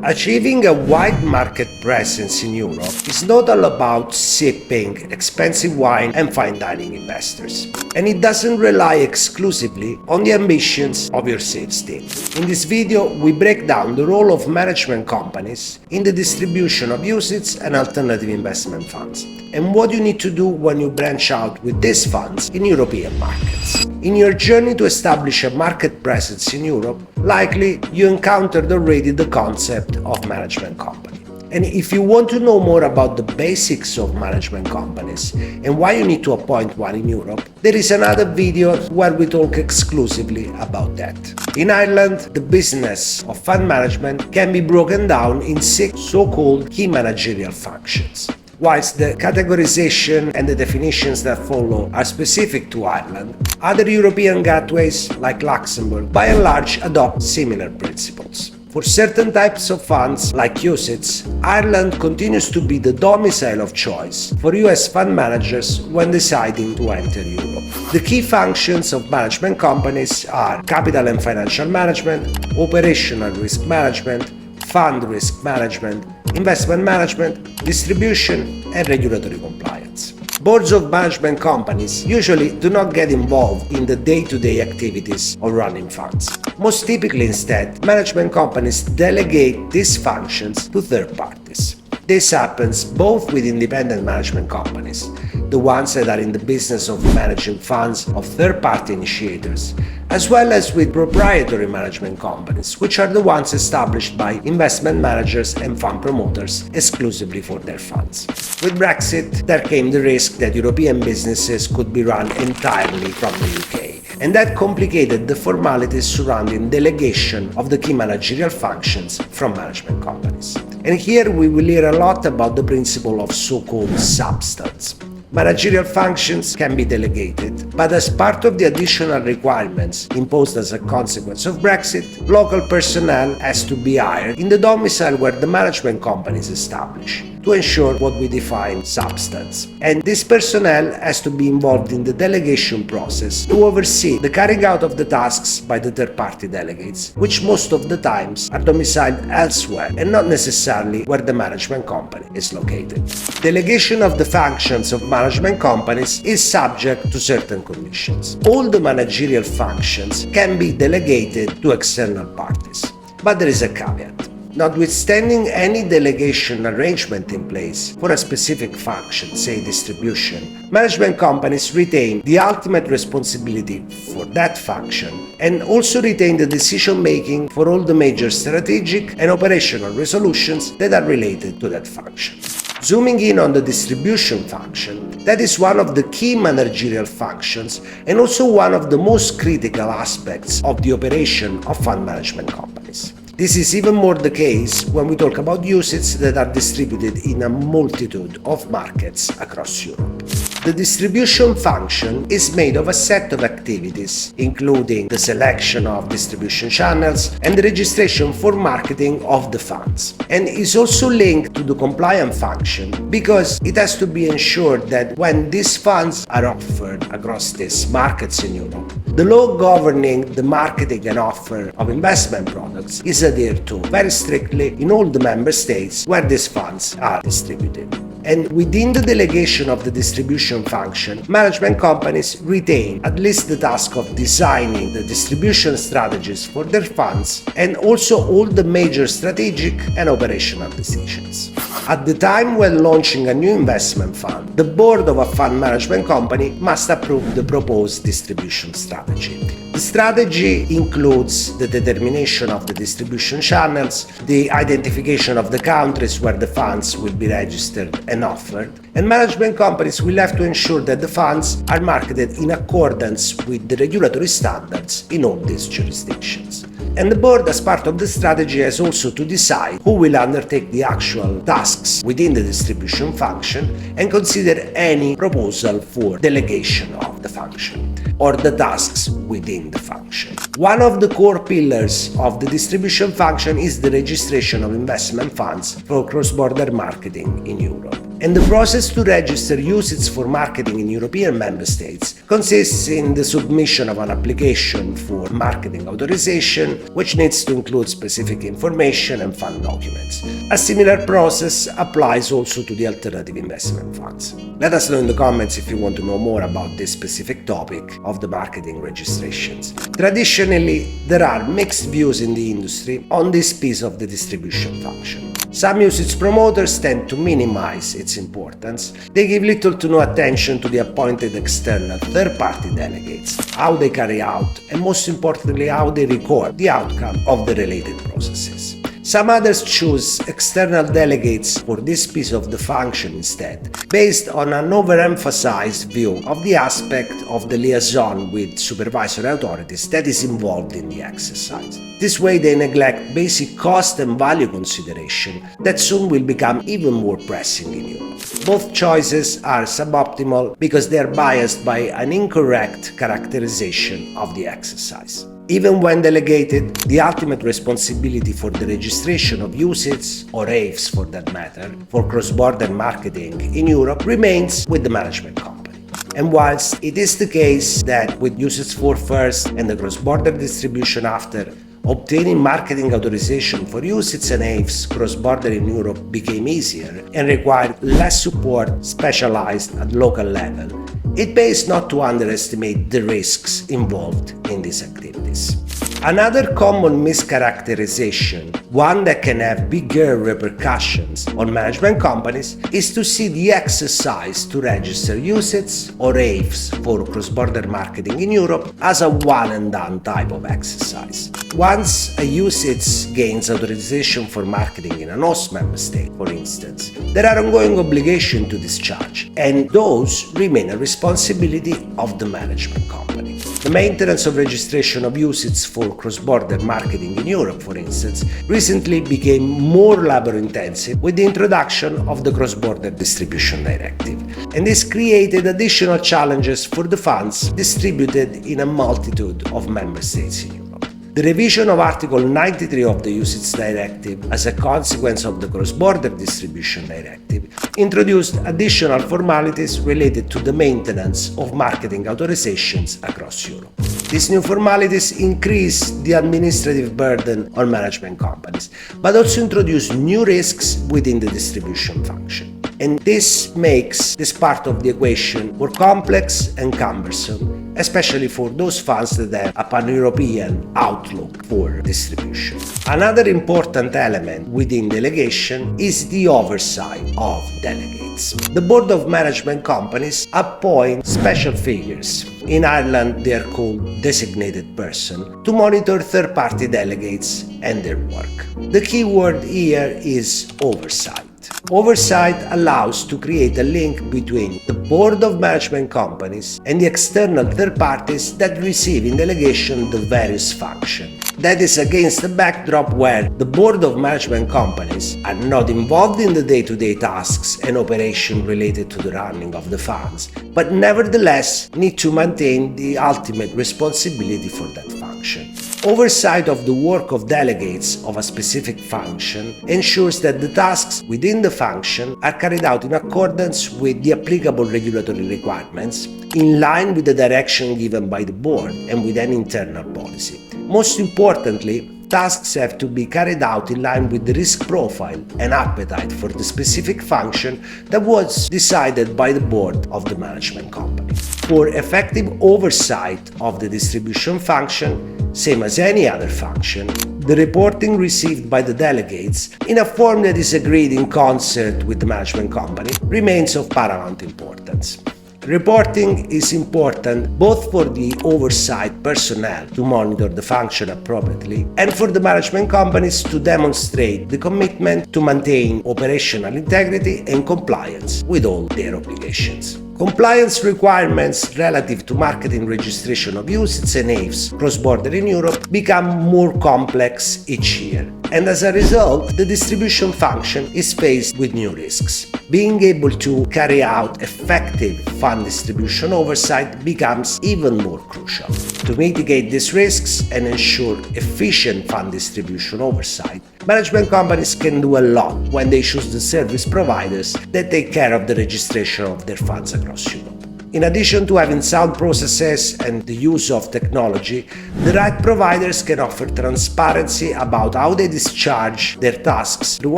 Achieving a wide market presence in Europe is not all about sipping expensive wine and fine dining investors. And it doesn't rely exclusively on the ambitions of your sales team. In this video, we break down the role of management companies in the distribution of UCITS and alternative investment funds, and what you need to do when you branch out with these funds in European markets. In your journey to establish a market presence in Europe, likely you encountered already the concept of management company. And if you want to know more about the basics of management companies and why you need to appoint one in Europe, there is another video where we talk exclusively about that. In Ireland, the business of fund management can be broken down in 6 so-called key managerial functions. Whilst the categorization and the definitions that follow are specific to Ireland, other European gateways, like Luxembourg, by and large adopt similar principles. For certain types of funds, like UCITS, Ireland continues to be the domicile of choice for US fund managers when deciding to enter Europe. The key functions of management companies are capital and financial management, operational risk management, fund risk management, investment management, distribution, and regulatory compliance. Boards of management companies usually do not get involved in the day-to-day activities of running funds. Most typically, instead, management companies delegate these functions to third parties. This happens both with independent management companies, the ones that are in the business of managing funds of third-party initiators, as well as with proprietary management companies, which are the ones established by investment managers and fund promoters exclusively for their funds. With Brexit, there came the risk that European businesses could be run entirely from the UK, and that complicated the formalities surrounding delegation of the key managerial functions from management companies. And here we will hear a lot about the principle of so-called substance. Managerial functions can be delegated, but as part of the additional requirements imposed as a consequence of Brexit, local personnel has to be hired in the domicile where the management company is established to ensure what we define substance. And this personnel has to be involved in the delegation process to oversee the carrying out of the tasks by the third-party delegates, which most of the times are domiciled elsewhere and not necessarily where the management company is located. Delegation of the functions of management companies is subject to certain conditions. All the managerial functions can be delegated to external parties. But there is a caveat. Notwithstanding any delegation arrangement in place for a specific function, say distribution, management companies retain the ultimate responsibility for that function and also retain the decision-making for all the major strategic and operational resolutions that are related to that function. Zooming in on the distribution function, that is one of the key managerial functions and also one of the most critical aspects of the operation of fund management companies. This is even more the case when we talk about UCITS that are distributed in a multitude of markets across Europe. The distribution function is made of a set of activities, including the selection of distribution channels and the registration for marketing of the funds, and is also linked to the compliance function because it has to be ensured that when these funds are offered across these markets in Europe, the law governing the marketing and offer of investment products is adhered to very strictly in all the member states where these funds are distributed. And within the delegation of the distribution function, management companies retain at least the task of designing the distribution strategies for their funds and also all the major strategic and operational decisions. At the time when launching a new investment fund, the board of a fund management company must approve the proposed distribution strategy. The strategy includes the determination of the distribution channels, the identification of the countries where the funds will be registered and offered, and management companies will have to ensure that the funds are marketed in accordance with the regulatory standards in all these jurisdictions. And the board, as part of the strategy, has also to decide who will undertake the actual tasks within the distribution function and consider any proposal for delegation of the function or the tasks within the function. One of the core pillars of the distribution function is the registration of investment funds for cross-border marketing in Europe. And the process to register UCITS for marketing in European member states consists in the submission of an application for marketing authorization, which needs to include specific information and fund documents. A similar process applies also to the alternative investment funds. Let us know in the comments if you want to know more about this specific topic of the marketing registrations. Traditionally, there are mixed views in the industry on this piece of the distribution function. Some UCITS promoters tend to minimize its importance. They give little to no attention to the appointed external third-party delegates, how they carry out, and most importantly, how they record the outcome of the related processes. Some others choose external delegates for this piece of the function instead, based on an overemphasized view of the aspect of the liaison with supervisory authorities that is involved in the exercise. This way they neglect basic cost and value consideration that soon will become even more pressing in Europe. Both choices are suboptimal because they are biased by an incorrect characterization of the exercise. Even when delegated, the ultimate responsibility for the registration of UCITS, or AIFs for that matter, for cross-border marketing in Europe remains with the management company. And whilst it is the case that with UCITS 4 first and the cross-border distribution after, obtaining marketing authorization for UCITS and AIFs cross-border in Europe became easier and required less support specialized at local level, it pays not to underestimate the risks involved in these activities. Another common mischaracterization, one that can have bigger repercussions on management companies, is to see the exercise to register UCITS or AIFs for cross-border marketing in Europe as a one-and-done type of exercise. Once a UCITS gains authorization for marketing in an host member state, for instance, there are ongoing obligations to discharge, and those remain a responsibility of the management company. The maintenance of registration of UCITS for cross-border marketing in Europe, for instance, recently became more labor-intensive with the introduction of the Cross-Border Distribution Directive, and this created additional challenges for the funds distributed in a multitude of member states in Europe. The revision of Article 93 of the UCITS Directive as a consequence of the Cross-Border Distribution Directive introduced additional formalities related to the maintenance of marketing authorizations across Europe. These new formalities increase the administrative burden on management companies, but also introduce new risks within the distribution function. And this makes this part of the equation more complex and cumbersome, especially for those funds that have a pan-European outlook for distribution. Another important element within delegation is the oversight of delegates. The board of management companies appoint special figures. In Ireland, they are called designated person to monitor third-party delegates and their work. The key word here is oversight. Oversight allows to create a link between the board of management companies and the external third parties that receive in delegation the various functions. That is against the backdrop where the board of management companies are not involved in the day-to-day tasks and operations related to the running of the funds, but nevertheless need to maintain the ultimate responsibility for that function. Oversight of the work of delegates of a specific function ensures that the tasks within the function are carried out in accordance with the applicable regulatory requirements, in line with the direction given by the board and with an internal policy. Most importantly, tasks have to be carried out in line with the risk profile and appetite for the specific function that was decided by the board of the management company. For effective oversight of the distribution function, same as any other function, the reporting received by the delegates, in a form that is agreed in concert with the management company, remains of paramount importance. Reporting is important both for the oversight personnel to monitor the function appropriately and for the management companies to demonstrate the commitment to maintain operational integrity and compliance with all their obligations. Compliance requirements relative to marketing registration of UCITS and AIFs cross-border in Europe become more complex each year, and as a result, the distribution function is faced with new risks. being able to carry out effective fund distribution oversight becomes even more crucial. To mitigate these risks and ensure efficient fund distribution oversight, management companies can do a lot when they choose the service providers that take care of the registration of their funds across Europe. In addition to having sound processes and the use of technology, the right providers can offer transparency about how they discharge their tasks through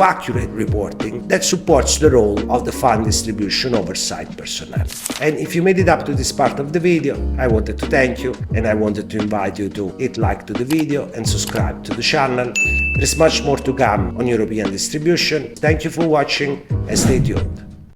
accurate reporting that supports the role of the fund distribution oversight personnel. And if you made it up to this part of the video, I wanted to thank you, and I wanted to invite you to hit like to the video and subscribe to the channel. There is much more to come on European distribution. Thank you for watching and stay tuned.